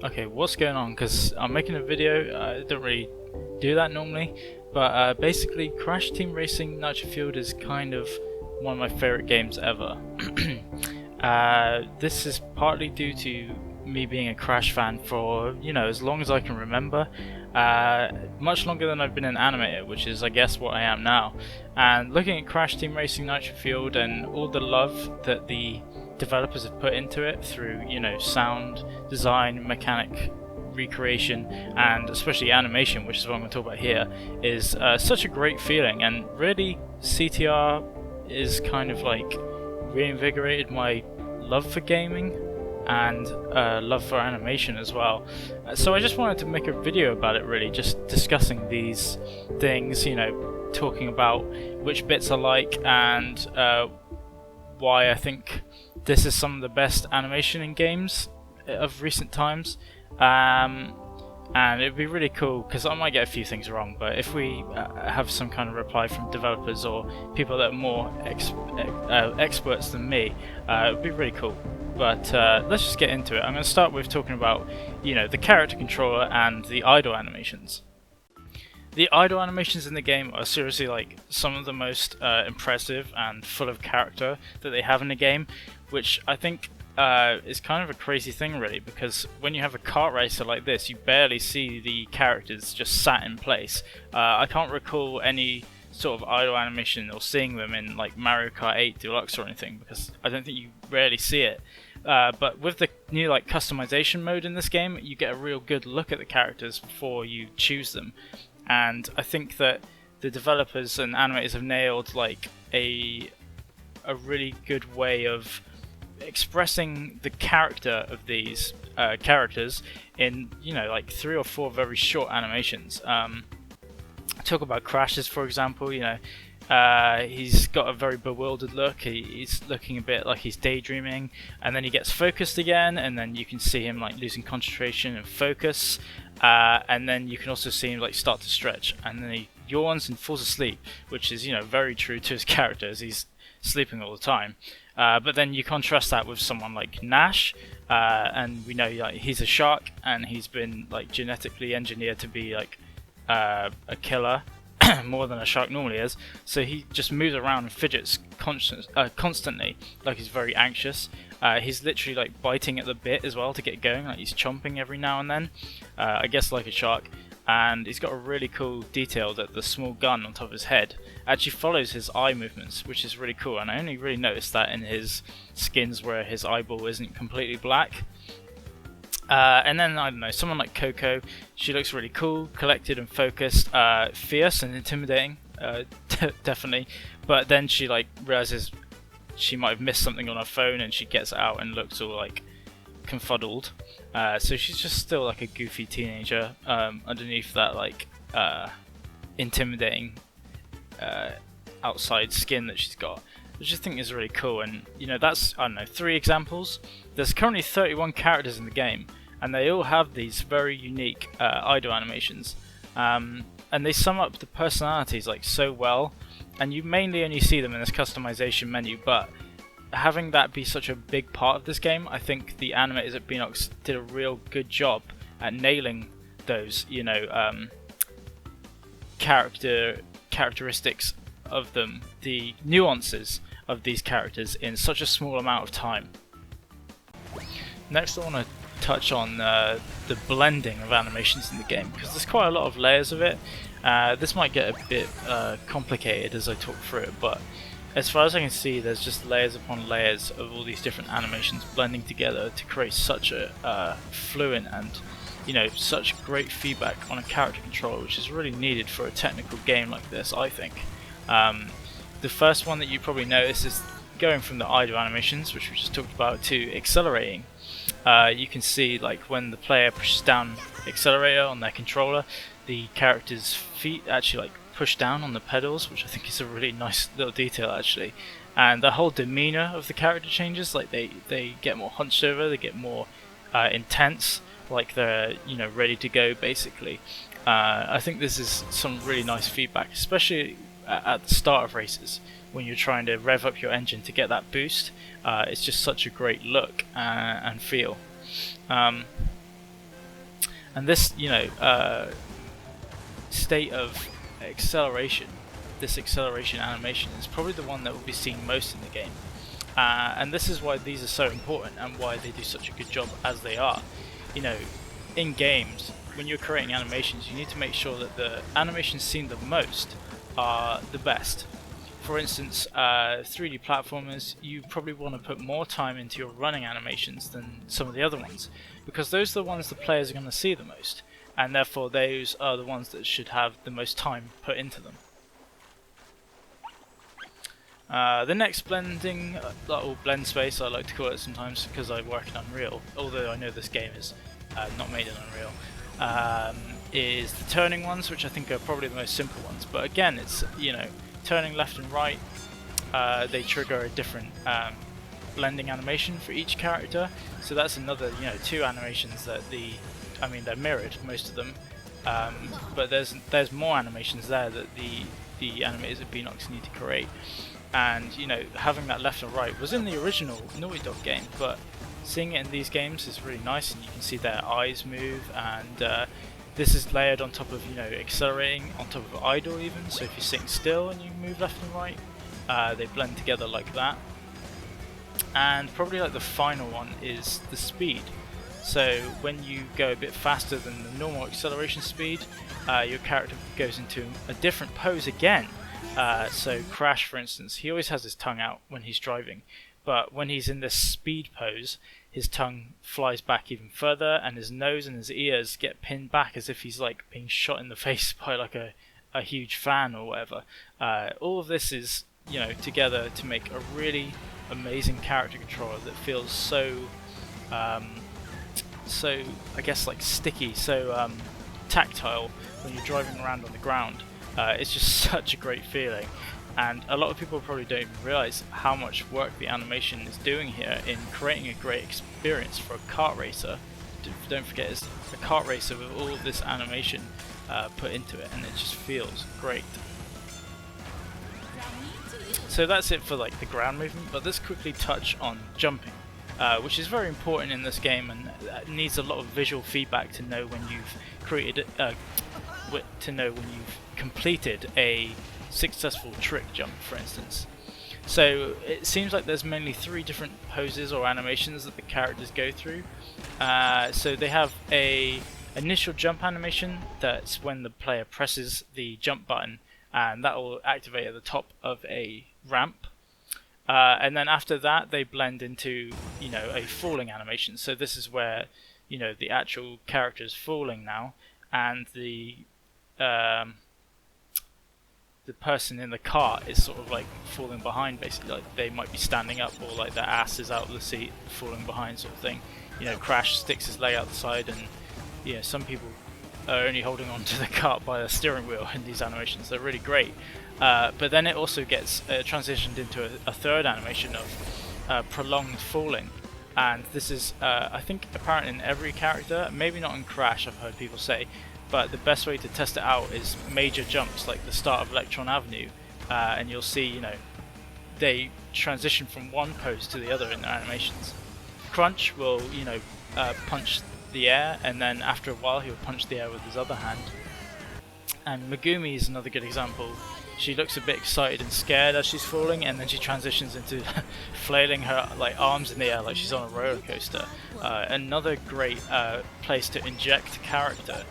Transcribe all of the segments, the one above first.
Okay, what's going on? Because I'm making a video. I don't really do that normally, but basically Crash Team Racing Nitro Fueled is kind of one of my favourite games ever. This is partly due to me being a Crash fan for, as long as I can remember. Much longer than I've been an animator, which is I guess what I am now. And looking at Crash Team Racing Nitro Fueled and all the love that the developers have put into it through, sound design, mechanic recreation, and especially animation, which is what I'm going to talk about here, is such a great feeling. And really, CTR is kind of like reinvigorated my love for gaming and love for animation as well. So I just wanted to make a video about it, really, just discussing these things, talking about which bits I like and why I think this is some of the best animation in games of recent times. And it'd be really cool, because I might get a few things wrong, but if we have some kind of reply from developers or people that are more experts than me, it would be really cool. But let's just get into it. I'm going to start with talking about, the character controller and the idle animations. The idle animations in the game are seriously like some of the most impressive and full of character that they have in the game, which I think is kind of a crazy thing, really, because when you have a kart racer like this, you barely see the characters just sat in place. I can't recall any sort of idle animation or seeing them in like Mario Kart 8 Deluxe or anything, because I don't think you rarely see it. But with the new like customization mode in this game, you get a real good look at the characters before you choose them. And I think that the developers and animators have nailed like a really good way of expressing the character of these characters in like 3 or 4 very short animations. Talk about Crash's, for example. He's got a very bewildered look. He's looking a bit like he's daydreaming, and then he gets focused again, and then you can see him like losing concentration and focus, and then you can also see him like start to stretch, and then he yawns and falls asleep, which is very true to his character, as he's sleeping all the time. But then you contrast that with someone like Nash, and we know like he's a shark, and he's been like genetically engineered to be like a killer. More than a shark normally is, so he just moves around and fidgets constantly, like he's very anxious. He's literally like biting at the bit as well to get going, like he's chomping every now and then, I guess like a shark. And he's got a really cool detail that the small gun on top of his head actually follows his eye movements, which is really cool, and I only really noticed that in his skins where his eyeball isn't completely black. And then, I don't know, someone like Coco, she looks really cool, collected and focused, fierce and intimidating, definitely, but then she like realizes she might have missed something on her phone, and she gets it out and looks all like confuddled. So she's just still like a goofy teenager underneath that like intimidating outside skin that she's got, which I think is really cool. And that's, I don't know, 3 examples. There's currently 31 characters in the game, and they all have these very unique idle animations, and they sum up the personalities like so well, and you mainly only see them in this customization menu, but having that be such a big part of this game, I think the animators at Beanox did a real good job at nailing those characteristics of them, the nuances of these characters in such a small amount of time. Next I want to touch on the blending of animations in the game, because there's quite a lot of layers of it. This might get a bit complicated as I talk through it, but as far as I can see, there's just layers upon layers of all these different animations blending together to create such a fluent and such great feedback on a character controller, which is really needed for a technical game like this, I think. The first one that you probably notice is going from the idle animations, which we just talked about, to accelerating. You can see like when the player pushes down accelerator on their controller, the character's feet actually like push down on the pedals, which I think is a really nice little detail actually. And the whole demeanor of the character changes, like they get more hunched over, they get more intense, like they're ready to go basically. I think this is some really nice feedback, especially at the start of races when you're trying to rev up your engine to get that boost. It's just such a great look and feel. And this, state of acceleration, this acceleration animation is probably the one that will be seen most in the game. And this is why these are so important and why they do such a good job as they are. In games, when you're creating animations, you need to make sure that the animations seen the most are the best. For instance, 3D platformers, you probably want to put more time into your running animations than some of the other ones, because those are the ones the players are going to see the most, and therefore those are the ones that should have the most time put into them. The next blending, or blend space I like to call it sometimes because I work in Unreal, although I know this game is not made in Unreal, is the turning ones, which I think are probably the most simple ones. But again, it's turning left and right. They trigger a different blending animation for each character, so that's another 2 animations that they're mirrored, most of them, but there's more animations there that the animators at Beanox need to create. And having that left and right was in the original Naughty Dog game, but seeing it in these games is really nice, and you can see their eyes move, and this is layered on top of accelerating on top of idle even, so if you're sitting still and you move left and right, they blend together like that. And probably like the final one is the speed. So when you go a bit faster than the normal acceleration speed, your character goes into a different pose again. So Crash, for instance, he always has his tongue out when he's driving, but when he's in this speed pose, his tongue flies back even further, and his nose and his ears get pinned back as if he's like being shot in the face by like a huge fan or whatever. All of this is together to make a really amazing character controller that feels so I guess like sticky, so tactile when you're driving around on the ground. It's just such a great feeling, and a lot of people probably don't even realise how much work the animation is doing here in creating a great experience for a kart racer. Don't forget, it's a kart racer with all of this animation put into it, and it just feels great. So that's it for like the ground movement, but let's quickly touch on jumping, which is very important in this game, and needs a lot of visual feedback to know when you've created completed a successful trick jump, for instance. So it seems like there's mainly 3 different poses or animations that the characters go through. So they have a initial jump animation, that's when the player presses the jump button, and that will activate at the top of a ramp. And then after that they blend into a falling animation. So this is where the actual character is falling now, and the person in the cart is sort of like falling behind, basically. Like they might be standing up, or like their ass is out of the seat falling behind, sort of thing. Crash sticks his leg out the side, and some people are only holding on to the cart by the steering wheel in these animations. They're really great. But then it also gets transitioned into a third animation of prolonged falling, and this is I think apparent in every character, maybe not in Crash, I've heard people say, but the best way to test it out is major jumps like the start of Electron Avenue, and you'll see they transition from one pose to the other in their animations. Crunch will punch the air, and then after a while he'll punch the air with his other hand. And Megumi is another good example. She looks a bit excited and scared as she's falling, and then she transitions into flailing her arms in the air like she's on a roller coaster. Another great place to inject character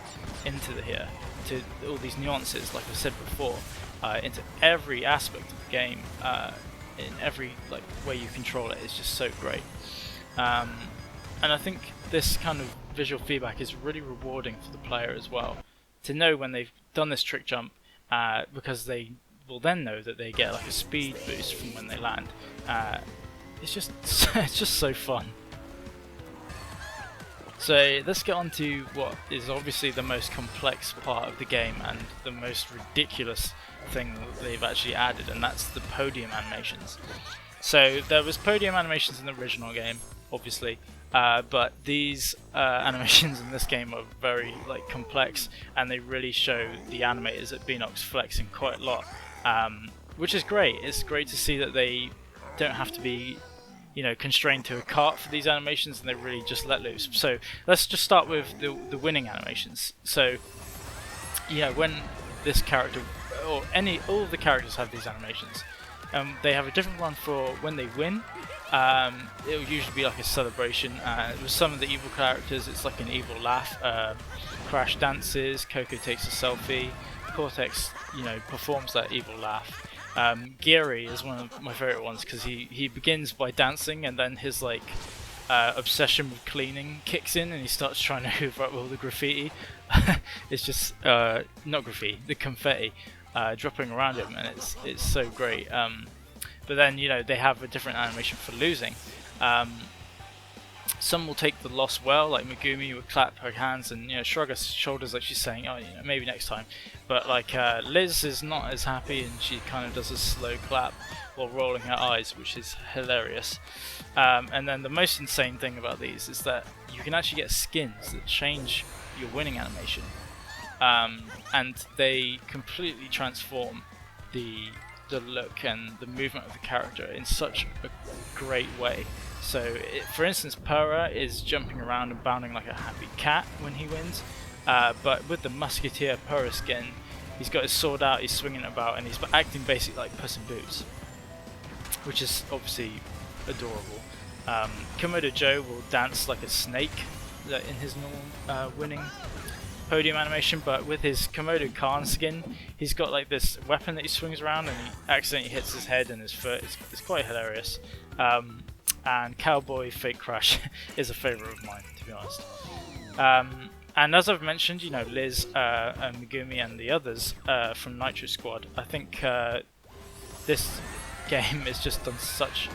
into here, to all these nuances, like I said before, into every aspect of the game, in every way you control it. It's just so great. And I think this kind of visual feedback is really rewarding for the player as well, to know when they've done this trick jump, because they will then know that they get a speed boost from when they land. It's just so fun. So let's get on to what is obviously the most complex part of the game and the most ridiculous thing that they've actually added, and that's the podium animations. So there was podium animations in the original game, obviously. But these animations in this game are very like complex, and they really show the animators at Beenox flexing quite a lot, which is great. It's great to see that they don't have to be, you know, constrained to a cart for these animations, and they really just let loose. So let's just start with the winning animations. So, you know, when this character, or all of the characters have these animations. They have a different one for when they win. It will usually be like a celebration. With some of the evil characters, it's like an evil laugh. Crash dances, Coco takes a selfie, Cortex, you know, performs that evil laugh. Geary is one of my favourite ones because he begins by dancing, and then his like obsession with cleaning kicks in, and he starts trying to hoover up all the graffiti. It's just not graffiti, the confetti dropping around him, and it's so great. But then, you know, they have a different animation for losing. Some will take the loss well, like Megumi would clap her hands and, you know, shrug her shoulders like she's saying, oh, you know, maybe next time. But like Liz is not as happy, and she kind of does a slow clap while rolling her eyes, which is hilarious. And then the most insane thing about these is that you can actually get skins that change your winning animation, and they completely transform the look and the movement of the character in such a great way. So, for instance, Purah is jumping around and bounding like a happy cat when he wins, but with the Musketeer Purah skin, he's got his sword out, he's swinging it about, and he's acting basically like Puss in Boots, which is obviously adorable. Komodo Joe will dance like a snake in his normal winning podium animation, but with his Komodo Khan skin, he's got like this weapon that he swings around, and he accidentally hits his head and his foot. It's quite hilarious. And Cowboy Fake Crash is a favourite of mine, to be honest. And as I've mentioned, you know, Liz, and Megumi and the others from Nitro Squad, I think this game has just done such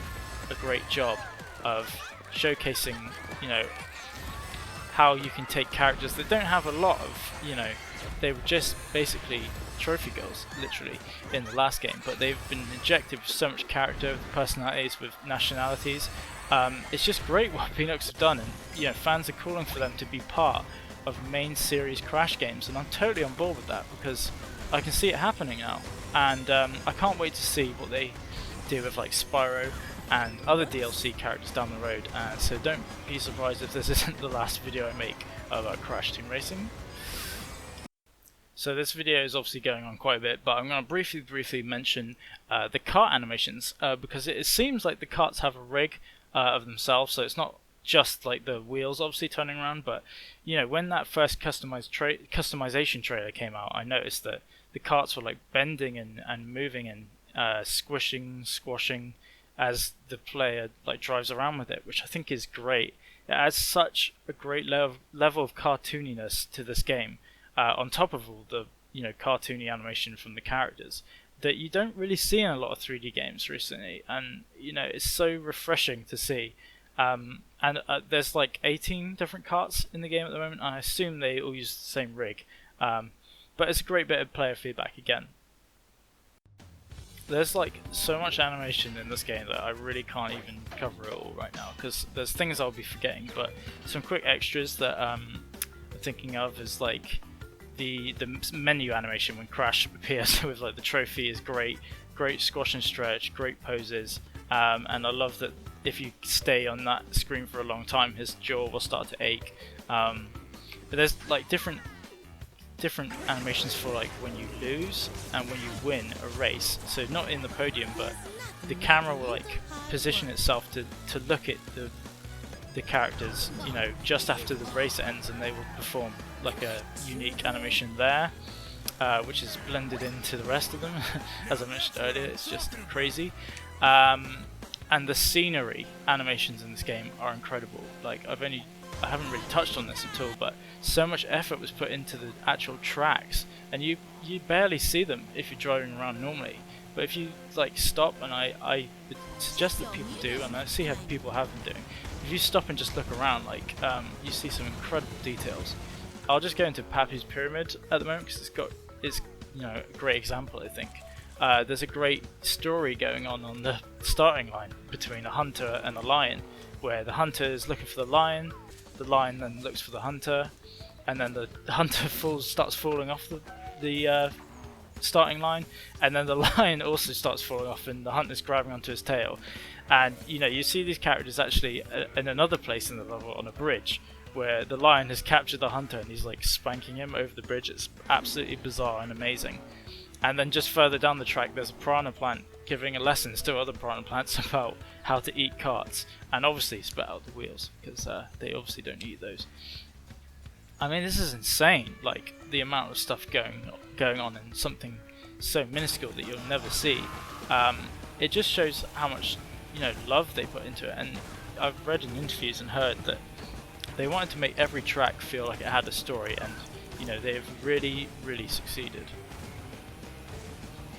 a great job of showcasing, you know, how you can take characters that don't have a lot of, you know, they were just basically trophy girls, literally, in the last game, but they've been injected with so much character, with personalities, with nationalities. It's just great what Beenox have done, and, you know, fans are calling for them to be part of main series Crash games, and I'm totally on board with that because I can see it happening now, and I can't wait to see what they do with like Spyro and other DLC characters down the road. So don't be surprised if this isn't the last video I make about Crash Team Racing. So this video is obviously going on quite a bit, but I'm going to briefly mention the kart animations, because it seems like the karts have a rig of themselves, so it's not just like the wheels obviously turning around, but, you know, when that first customization trailer came out, I noticed that the karts were like bending and moving and squashing as the player like drives around with it, which I think is great. It adds such a great level of cartooniness to this game, on top of all the, you know, cartoony animation from the characters that you don't really see in a lot of 3D games recently, and, you know, it's so refreshing to see. And there's like 18 different karts in the game at the moment, and I assume they all use the same rig, but it's a great bit of player feedback again. There's like so much animation in this game that I really can't even cover it all right now, because there's things I'll be forgetting, but some quick extras that I'm thinking of is like the menu animation when Crash appears with like the trophy is great squash and stretch, great poses, and I love that if you stay on that screen for a long time, his jaw will start to ache. But there's like different animations for like when you lose and when you win a race. So not in the podium, but the camera will like position itself to look at the characters, you know, just after the race ends, and they will perform like a unique animation there, which is blended into the rest of them. As I mentioned earlier, it's just crazy. And the scenery animations in this game are incredible. Like I haven't really touched on this at all, but so much effort was put into the actual tracks, and you barely see them if you're driving around normally. But if you like stop, and I suggest that people do, and I see how people have been doing, if you stop and just look around, like you see some incredible details. I'll just go into Papu's Pyramid at the moment because it's you know, a great example, I think. there's a great story going on the starting line between a hunter and a lion, where the hunter is looking for the lion then looks for the hunter, and then the hunter starts falling off the starting line, and then the lion also starts falling off and the hunter's grabbing onto his tail. And you see these characters actually in another place in the level on a bridge, where the lion has captured the hunter and he's like spanking him over the bridge. It's absolutely bizarre and amazing. And then just further down the track there's a piranha plant giving lessons to other piranha plants about how to eat carts, and obviously spit out the wheels, because they obviously don't eat those. I mean, this is insane, like the amount of stuff going on in something so minuscule that you'll never see. It just shows how much love they put into it, and I've read in interviews and heard that they wanted to make every track feel like it had a story, and they've really succeeded.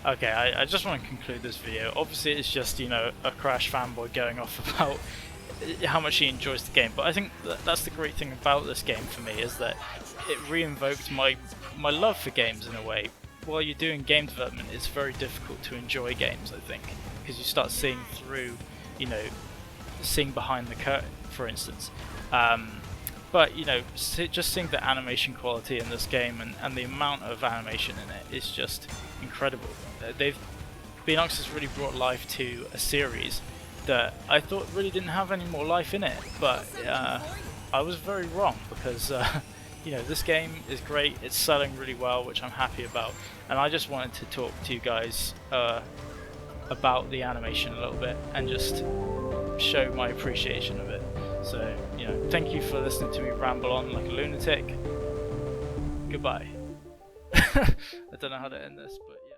Okay, I just want to conclude this video. Obviously it's just a Crash fanboy going off about how much he enjoys the game, but I think that's the great thing about this game for me, is that it re-invoked my love for games in a way. While you're doing game development, it's very difficult to enjoy games, I think, because you start seeing through, seeing behind the curtain, for instance. But just seeing the animation quality in this game and the amount of animation in it is just incredible. Beanox has really brought life to a series that I thought really didn't have any more life in it, but I was very wrong, because this game is great, it's selling really well, which I'm happy about, and I just wanted to talk to you guys about the animation a little bit and just show my appreciation of it. So, thank you for listening to me ramble on like a lunatic. Goodbye. I don't know how to end this, but